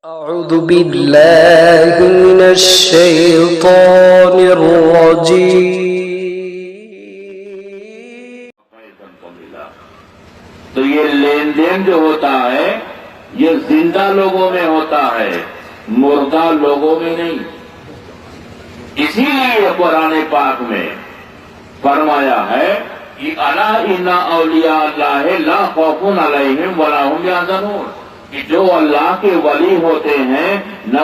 أعوذ بالله من الشيطان الرجيم. تو یہ لین دین جو ہوتا ہے یہ زندہ لوگوں میں ہوتا ہے، مردہ لوگوں میں نہیں. اسی لیے قرآن پاک میں فرمایا ہے کہ الا ان اولیاء اللہ لا خوف علیہم ولا هم یحزنون، کہ جو اللہ کے ولی ہوتے ہیں نہ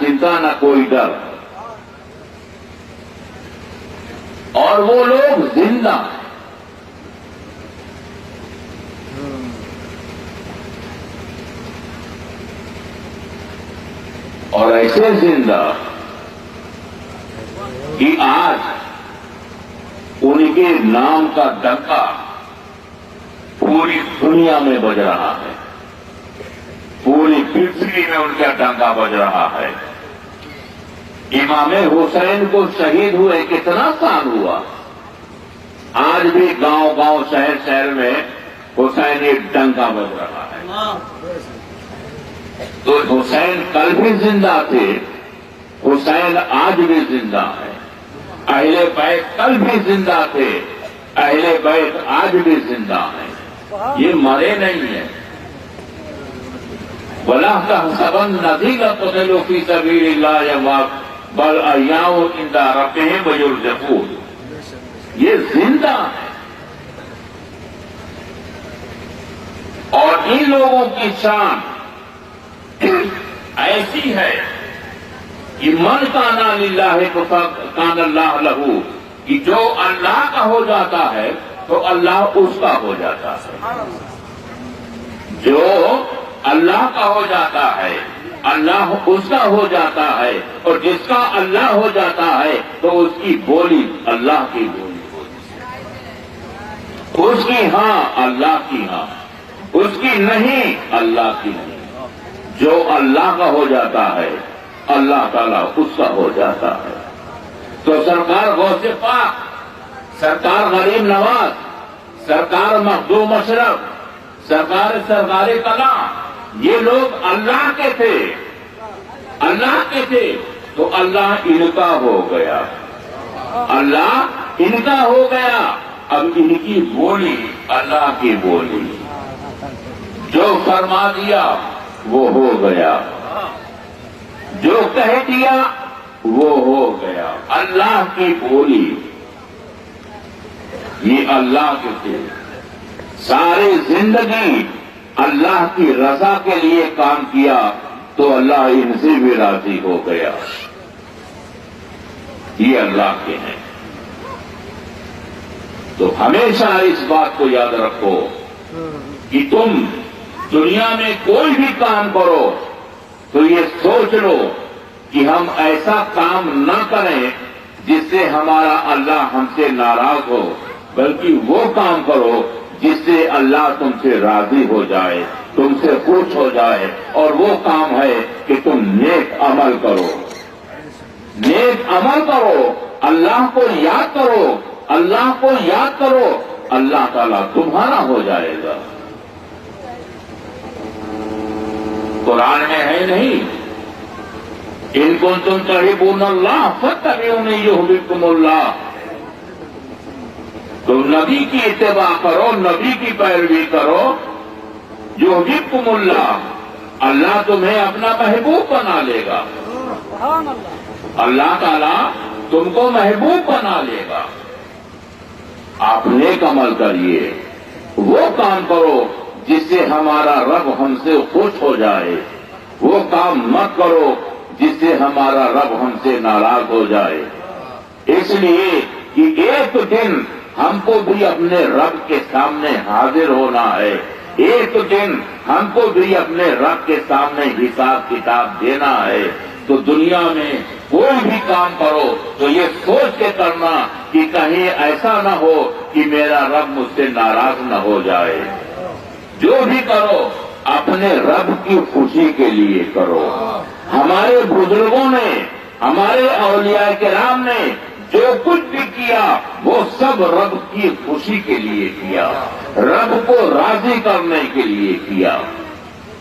چنتا، نہ کوئی ڈر، اور وہ لوگ زندہ ہیں. اور ایسے زندہ کہ آج ان کے نام کا ڈنکا پوری دنیا میں بج رہا ہے، پوری پرتھوی میں ان کا ڈنکا بج رہا ہے. امام حسین کو شہید ہوئے کتنا سال ہوا، آج بھی گاؤں گاؤں شہر شہر میں حسین ایک ڈنکا بج رہا ہے. تو حسین کل بھی زندہ تھے، حسین آج بھی زندہ ہے. اہل بیت کل بھی زندہ تھے، اہل بیت آج بھی زندہ ہیں. یہ مرے نہیں ہیں. وَلَا تَحْسَبَنَّ الَّذِينَ قُتِلُوا فِي سَبِيلِ اللَّهِ أَمْوَاتٌ بَلْ أَحْيَاءٌ عِندَ رَبِّهِمْ يُرْزَقُونَ. یہ زندہ ہے. اور ان لوگوں کی شان ایسی ہے کہ من کان للہ کان اللہ لہو، کہ جو اللہ کا ہو جاتا ہے تو اللہ اس کا ہو جاتا ہے. جو اللہ کا ہو جاتا ہے اللہ اس کا ہو جاتا ہے، اور جس کا اللہ ہو جاتا ہے تو اس کی بولی اللہ کی بولی ہوتی ہے. اس کی ہاں اللہ کی ہاں، اس کی نہیں اللہ کی نہیں. جو اللہ کا ہو جاتا ہے اللہ تعالیٰ اس کا ہو جاتا ہے. تو سرکار غوث پاک، سرکار غریب نواز، سرکار مخدوم اشرف، سرکار کلام، یہ لوگ اللہ کے تھے، اللہ کے تھے. تو اللہ ان کا ہو گیا، اللہ ان کا ہو گیا. اب ان کی بولی اللہ کی بولی، جو فرما دیا وہ ہو گیا، جو کہہ دیا وہ ہو گیا. اللہ کی بولی، یہ اللہ کے تھے. ساری زندگی اللہ کی رضا کے لیے کام کیا تو اللہ ان سے بھی راضی ہو گیا. یہ اللہ کے ہیں. تو ہمیشہ اس بات کو یاد رکھو کہ تم دنیا میں کوئی بھی کام کرو تو یہ سوچ لو کہ ہم ایسا کام نہ کریں جس سے ہمارا اللہ ہم سے ناراض ہو، بلکہ وہ کام کرو جس سے اللہ تم سے راضی ہو جائے، تم سے خوش ہو جائے. اور وہ کام ہے کہ تم نیک عمل کرو، نیک عمل کرو، اللہ کو یاد کرو، اللہ کو یاد کرو، اللہ تعالیٰ تمہارا ہو جائے گا. قرآن میں ہے نہیں ان کنتم تحبون اللہ فاتبعونی یحببکم اللہ. تم نبی کی اتباع کرو، نبی کی پیروی کرو، یحببکم اللہ، اللہ تمہیں اپنا محبوب بنا لے گا. اللہ تعالیٰ تم کو محبوب بنا لے گا. آپ نیک عمل کریے، وہ کام کرو جس سے ہمارا رب ہم سے خوش ہو جائے. وہ کام مت کرو جس سے ہمارا رب ہم سے ناراض ہو جائے. اس لیے کہ ایک دن ہم کو بھی اپنے رب کے سامنے حاضر ہونا ہے. ایک دن ہم کو بھی اپنے رب کے سامنے حساب کتاب دینا ہے. تو دنیا میں کوئی بھی کام کرو تو یہ سوچ کے کرنا کہ کہیں ایسا نہ ہو کہ میرا رب مجھ سے ناراض نہ ہو جائے. جو بھی کرو اپنے رب کی خوشی کے لیے کرو. ہمارے بزرگوں نے، ہمارے اولیاء کرام نے جو کچھ بھی کیا وہ سب رب کی خوشی کے لیے کیا، رب کو راضی کرنے کے لیے کیا.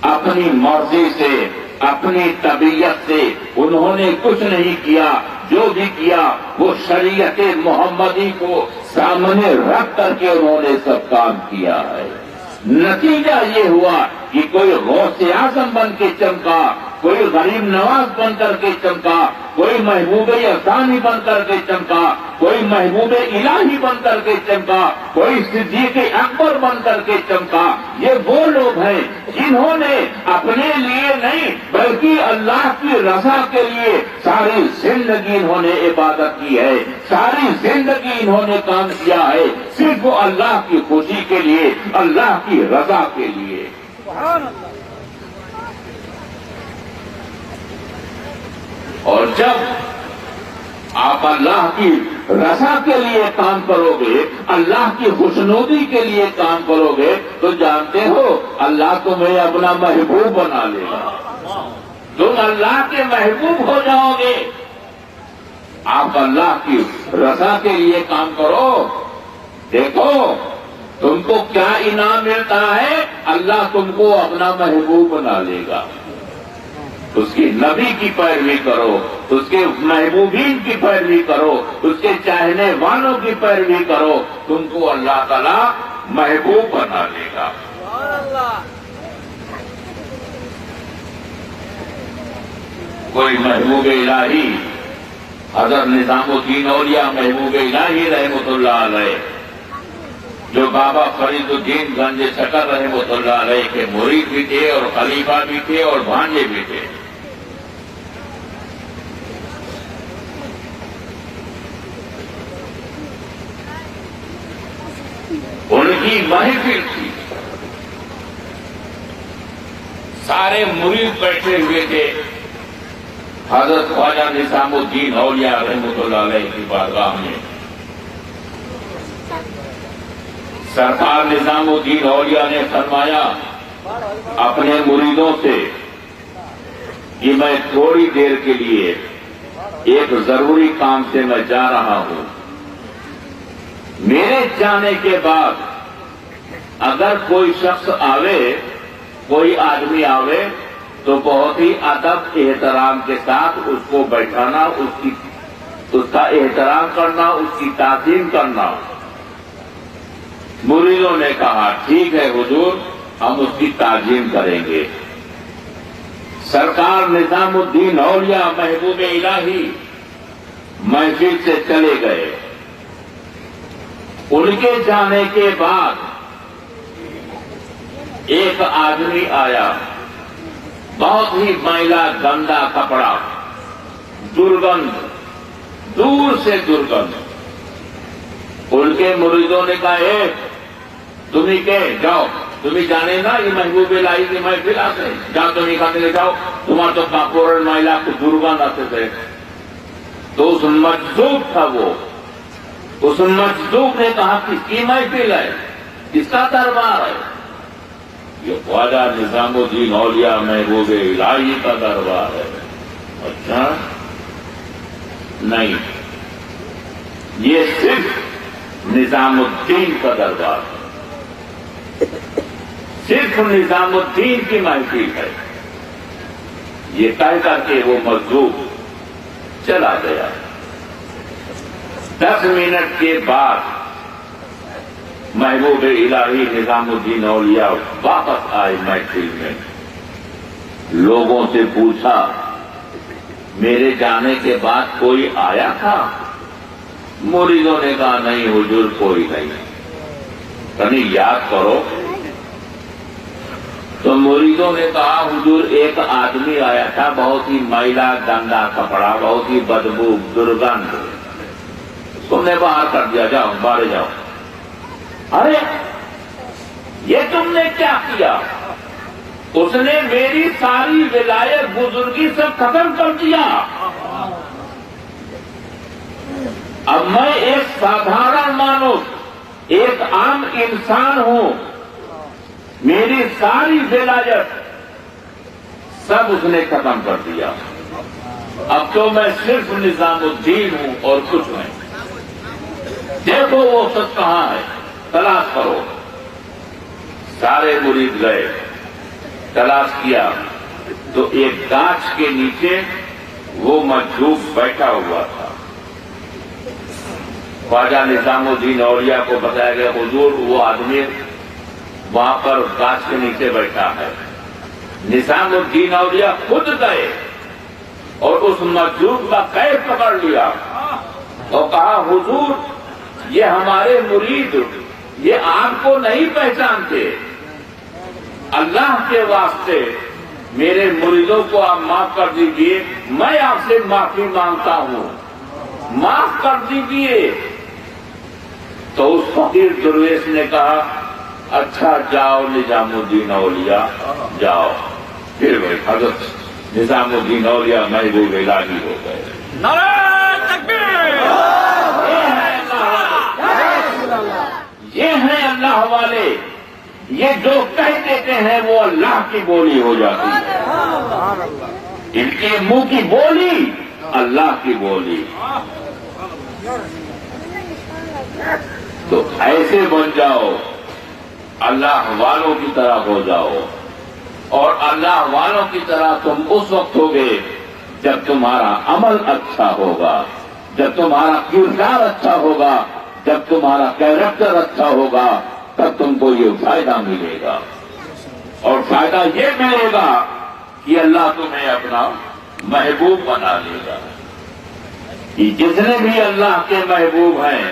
اپنی مرضی سے، اپنی طبیعت سے انہوں نے کچھ نہیں کیا. جو بھی کیا وہ شریعت محمدی کو سامنے رکھ کر کے انہوں نے سب کام کیا ہے. نتیجہ یہ ہوا کہ کوئی غوث اعظم بن کے چمکا، کوئی غریب نواز بن کر کے چمکا، کوئی محبوب ثانی بن کر کے چمکا، کوئی محبوب الہی بن کر کے چمکا، کوئی صدیق اکبر بن کر کے چمکا. یہ وہ لوگ ہیں جنہوں نے اپنے لیے نہیں بلکہ اللہ کی رضا کے لیے ساری زندگی انہوں نے عبادت کی ہے، ساری زندگی انہوں نے کام کیا ہے صرف وہ اللہ کی خوشی کے لیے، اللہ کی رضا کے لیے. اور جب آپ اللہ کی رضا کے لیے کام کرو گے، اللہ کی خوشنودی کے لیے کام کرو گے تو جانتے ہو اللہ تمہیں اپنا محبوب بنا لے گا. تم اللہ کے محبوب ہو جاؤ گے. آپ اللہ کی رضا کے لیے کام کرو. دیکھو تم کو کیا انعام ملتا ہے. اللہ تم کو اپنا محبوب بنا لے گا. اس کی نبی کی پیروی کرو، اس کے محبوبین کی پیروی کرو، اس کے چاہنے والوں کی پیروی کرو، تم کو اللہ تعالیٰ محبوب بنا لے گا. کوئی محبوب الہی، حضرت نظام الدین اولیاء محبوب الہی رحمۃ اللہ علیہ، جو بابا فرید الدین گنج شکر رحمۃ اللہ علیہ کے مرید بھی تھے اور خلیفہ بھی تھے اور بھانجے بھی تھے. ان کی محفل تھی، سارے مرید بیٹھے ہوئے تھے حضرت خواجہ نظام الدین اولیاء رحمۃ اللہ علیہ کی بارگاہ میں. سرکار نظام الدین اولیاء نے فرمایا اپنے مریدوں سے کہ میں تھوڑی دیر کے لیے ایک ضروری کام سے میں جا رہا ہوں. میرے جانے کے بعد اگر کوئی شخص آوے، کوئی آدمی آوے تو بہت ہی ادب احترام کے ساتھ اس کو بیٹھانا، اس کا احترام کرنا، اس کی تعظیم کرنا. مریدوں نے کہا ٹھیک ہے حضور، ہم اس کی تعظیم کریں گے. سرکار نظام الدین اولیاء محبوب الہی محفل سے چلے گئے. ان کے جانے کے بعد ایک آدمی آیا، بہت ہی میلا گندا کپڑا، درگند، دور سے درگند. ان کے مریدوں نے کہا تمہیں کہ جاؤ، تمہیں جانے نا یہ محبوب الہی کی محفل آتے، جاؤ تمہیں کہتے لے جاؤ، تمہارا تو کاپور میلا کو درگند آتے تھے. تو اس مجذوب تھا وہ، اس مجذوب نے کہا کس کی محفل ہے، کس کا دربار ہے؟ یہ خواجہ نظام الدین اولیاء محبوب الہی کا دربار ہے. اچھا نہیں، یہ صرف نظام الدین کا دربار ہے، صرف نظام الدین کی محفل ہے. یہ کہہ کر کے وہ مجذوب چلا گیا. 10 منٹ کے بعد محبوب الہی نظام الدین اولیاء واپس آئے محفل میں. لوگوں سے پوچھا میرے جانے کے بعد کوئی آیا تھا؟ مریدوں نے کہا نہیں حضور کوئی نہیں. یعنی یاد کرو. تو مریدوں نے کہا حضور ایک آدمی آیا تھا، بہت ہی میلا گندا کپڑا، بہت ہی بدبو درگند، تم نے باہر کر دیا، جاؤ باہر جاؤ. ارے یہ تم نے کیا کیا؟ اس نے میری ساری ولایت بزرگی سب ختم کر دیا. اب میں ایک سادھارن مانوس، ایک عام انسان ہوں، میری ساری ولایت سب اس نے ختم کر دیا. اب تو میں صرف نظام الدین ہوں اور کچھ نہیں. دیکھو وہ سچ کہاں ہے، تلاش کرو. سارے مرید گئے، تلاش کیا تو ایک گاچھ کے نیچے وہ مجذوب بیٹھا ہوا تھا. خواجہ نظام الدین اولیاء کو بتایا گیا حضور وہ آدمی وہاں پر گاچھ کے نیچے بیٹھا ہے. نظام الدین اولیاء خود گئے اور اس مجذوب کا قید پکڑ لیا اور کہا حضور یہ ہمارے مرید یہ آپ کو نہیں پہچانتے، اللہ کے واسطے میرے مریدوں کو آپ معاف کر دیجئے، میں آپ سے معافی مانگتا ہوں، معاف کر دیجئے. تو اس فقیر درویش نے کہا اچھا جاؤ نظام الدین اولیاء جاؤ. پھر وہ حضرت نظام الدین اولیاء محبوب الہی ہو گئے. نعرہ تکبیر! یہ ہیں اللہ والے، یہ جو کہہ دیتے ہیں وہ اللہ کی بولی ہو جاتی ہے. ان کے منہ کی بولی اللہ کی بولی. تو ایسے بن جاؤ، اللہ والوں کی طرح ہو جاؤ. اور اللہ والوں کی طرح تم اس وقت ہوگے جب تمہارا عمل اچھا ہوگا، جب تمہارا کردار اچھا ہوگا، جب تمہارا کیریکٹر اچھا ہوگا، تب تم کو یہ فائدہ ملے گا. اور فائدہ یہ ملے گا کہ اللہ تمہیں اپنا محبوب بنا لے گا. یہ جتنے بھی اللہ کے محبوب ہیں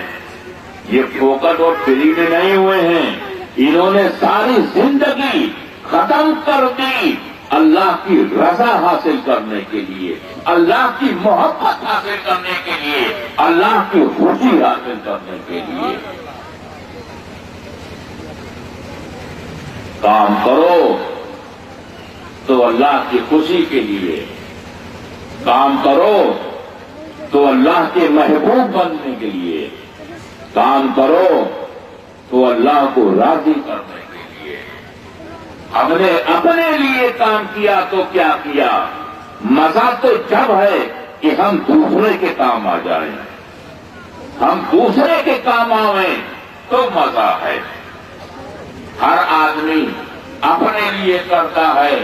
یہ فوکٹ اور فری میں نہیں ہوئے ہیں. انہوں نے ساری زندگی ختم کر دی اللہ کی رضا حاصل کرنے کے لیے، اللہ کی محبت حاصل کرنے کے لیے، اللہ کی خوشی حاصل کرنے کے لیے. کام کرو تو اللہ کی خوشی کے لیے، کام کرو تو اللہ کے محبوب بننے کے لیے، کام کرو تو اللہ کو راضی کرنے کے لیے. ہم نے اپنے لیے کام کیا تو کیا کیا؟ مزہ تو جب ہے کہ ہم دوسرے کے کام آ جائیں، ہم دوسرے کے کام آئیں تو مزہ ہے. ہر آدمی اپنے لیے کرتا ہے،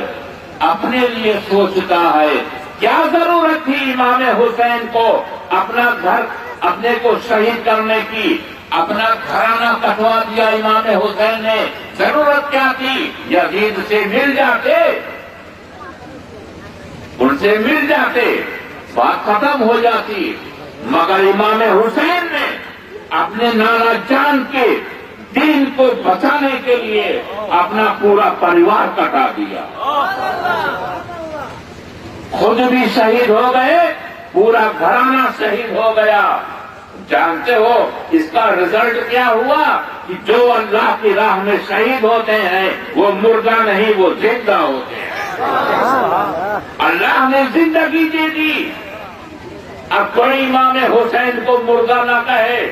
اپنے لیے سوچتا ہے. کیا ضرورت تھی امام حسین کو اپنا گھر اپنے کو شہید کرنے کی؟ اپنا گھرانہ کٹوا دیا امام حسین نے. ضرورت کیا تھی؟ یزید سے مل جاتے، ان سے مل جاتے، بات ختم ہو جاتی. مگر امام حسین نے اپنے نانا جان کے دین کو بچانے کے لیے اپنا پورا پریوار کٹا دیا. خود بھی شہید ہو گئے، پورا گھرانہ شہید ہو گیا. جانتے ہو اس کا رزلٹ کیا ہوا؟ کہ جو اللہ کی راہ میں شہید ہوتے ہیں وہ مردہ نہیں، وہ زندہ ہوتے ہیں. اللہ نے زندگی دے دی. اب کوئی امام حسین کو مردہ نہ کہے،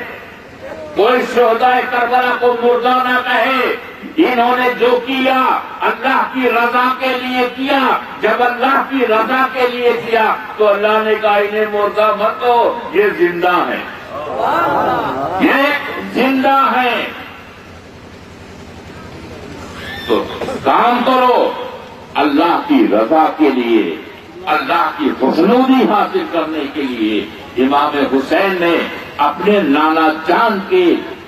کوئی شہداء کربلا کو مردہ نہ کہے. انہوں نے جو کیا اللہ کی رضا کے لیے کیا. جب اللہ کی رضا کے لیے کیا تو اللہ نے کہا انہیں مردہ مت دو، یہ زندہ ہیں، یہ زندہ ہیں. تو کام کرو اللہ کی رضا کے لیے، اللہ کی خوشنودی حاصل کرنے کے لیے. امام حسین نے اپنے نانا جان کے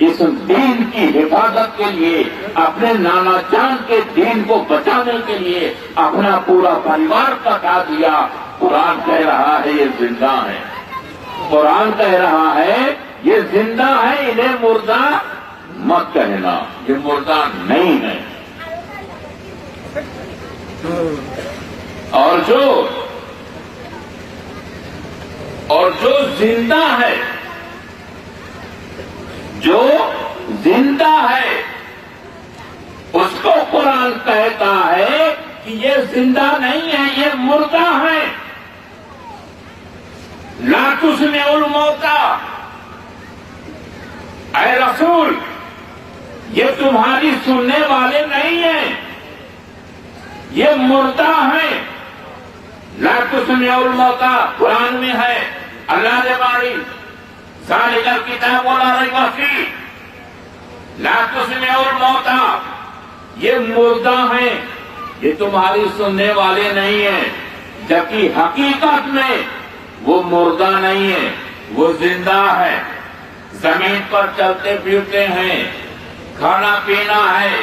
اس دین کی حفاظت کے لیے، اپنے نانا جان کے دین کو بچانے کے لیے اپنا پورا پریوار کٹا دیا. قرآن کہہ رہا ہے یہ زندہ ہے، قرآن کہہ رہا ہے یہ زندہ ہے، انہیں مردہ مت کہنا، یہ مردہ نہیں ہے. اور جو زندہ ہے، جو زندہ ہے اس کو قرآن کہتا ہے کہ یہ زندہ نہیں ہے، یہ مردہ ہے. لا تسمع الموتى، اے رسول یہ تمہاری سننے والے نہیں ہیں، یہ مردہ ہیں. لا تسمع الموتى قرآن میں ہے. اللہ نے باری ذالک الکتاب لا ریب فیہ، لا تسمع الموتى یہ مردہ ہیں، یہ تمہاری سننے والے نہیں ہیں، جبکہ حقیقت میں وہ مردہ نہیں ہے، وہ زندہ ہے، زمین پر چلتے پھرتے ہیں، کھانا پینا ہے،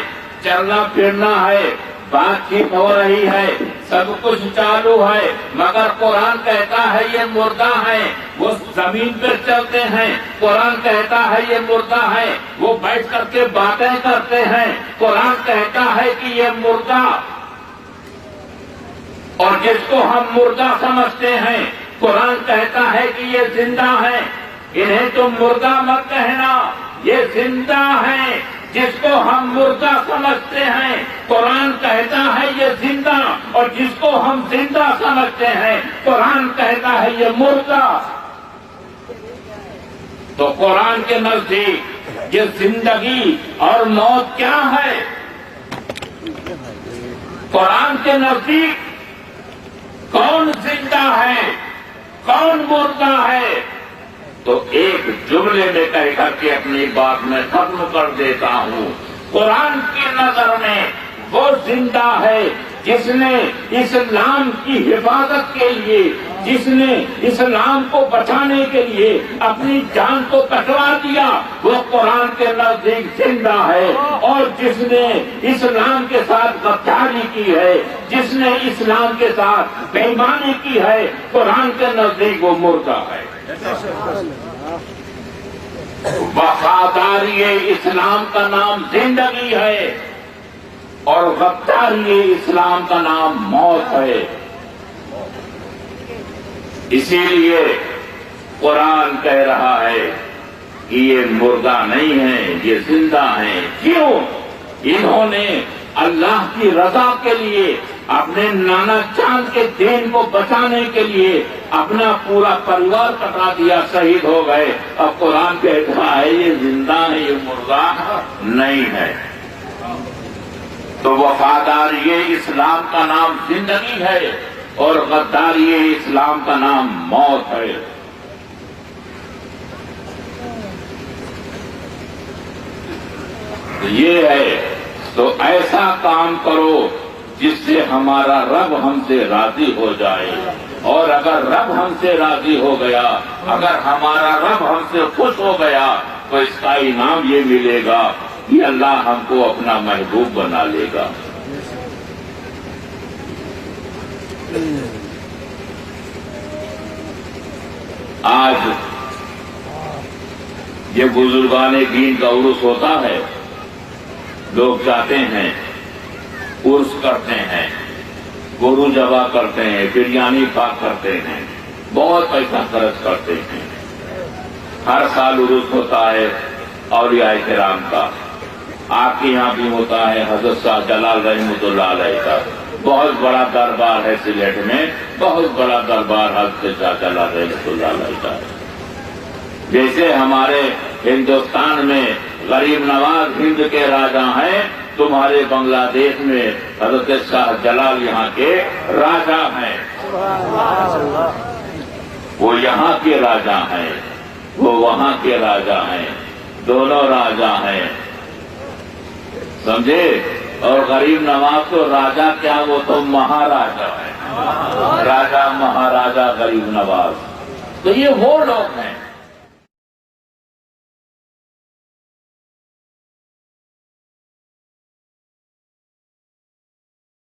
چلنا پھرنا ہے، بات چیت ہو رہی ہے، سب کچھ چالو ہے، مگر قرآن کہتا ہے یہ مردہ ہے۔ وہ زمین پر چلتے ہیں، قرآن کہتا ہے یہ مردہ ہے۔ وہ بیٹھ کر کے باتیں کرتے ہیں، قرآن کہتا ہے کہ یہ مردہ، اور جس کو ہم مردہ سمجھتے ہیں قرآن کہتا ہے کہ یہ زندہ ہے۔ انہیں تم مردہ مت کہنا، یہ زندہ ہے۔ جس کو ہم مردہ سمجھتے ہیں قرآن کہتا ہے یہ زندہ، اور جس کو ہم زندہ سمجھتے ہیں قرآن کہتا ہے یہ مردہ۔ تو قرآن کے نزدیک یہ زندگی اور موت کیا ہے؟ قرآن کے نزدیک کون زندہ ہے، کون مردہ ہے؟ تو ایک جملے میں کہہ کر کے اپنی بات میں ختم کر دیتا ہوں۔ قرآن کی نظر میں وہ زندہ ہے جس نے اسلام کی حفاظت کے لیے، جس نے اسلام کو بچانے کے لیے اپنی جان کو کٹوا دیا، وہ قرآن کے نزدیک زندہ ہے۔ اور جس نے اسلام کے ساتھ غداری کی ہے، جس نے اسلام کے ساتھ بے ایمانی کی ہے، قرآن کے نزدیک وہ مردہ ہے۔ وفاداری اسلام کا نام زندگی ہے، اور غداری اسلام کا نام موت ہے۔ اسی لیے قرآن کہہ رہا ہے کہ یہ مردہ نہیں ہے، یہ زندہ ہیں۔ کیوں؟ انہوں نے اللہ کی رضا کے لیے، اپنے نانا چاند کے دین کو بچانے کے لیے اپنا پورا پریوار کٹا دیا، شہید ہو گئے۔ اب قرآن کہتا ہے یہ زندہ ہے، یہ مردہ نہیں ہے۔ تو وفاداری اسلام کا نام زندگی ہے، اور غداری اسلام کا نام موت ہے۔ یہ ہے تو ایسا کام کرو جس سے ہمارا رب ہم سے راضی ہو جائے، اور اگر رب ہم سے راضی ہو گیا، اگر ہمارا رب ہم سے خوش ہو گیا، تو اس کا انعام یہ ملے گا کہ اللہ ہم کو اپنا محبوب بنا لے گا۔ آج یہ بزرگان دین کا عرس ہوتا ہے، لوگ جاتے ہیں، عرس کرتے ہیں، گرو جبا کرتے ہیں، بریانی پاک کرتے ہیں، بہت پیسہ خرچ کرتے ہیں۔ ہر سال عرس ہوتا ہے اولیاء کرام کا، آپ کے یہاں بھی ہوتا ہے حضرت شاہ جلال رحمۃ اللہ علیہ کا، بہت بڑا دربار ہے سلیٹ میں، بہت بڑا دربار حضرت شاہ جلال رحمۃ اللہ علیہ کا۔ جیسے ہمارے ہندوستان میں غریب نواز ہند کے راجا ہیں، تمہارے بنگلہ دیش میں حضرت شاہ جلال یہاں کے راجا ہیں۔ وہ یہاں کے راجا ہیں، وہ وہاں کے راجا ہیں، دونوں راجا ہیں، سمجھے؟ اور غریب نواز تو راجا کیا، وہ تو مہاراجا ہے، راجا مہاراجا غریب نواز۔ تو یہ وہ لوگ ہیں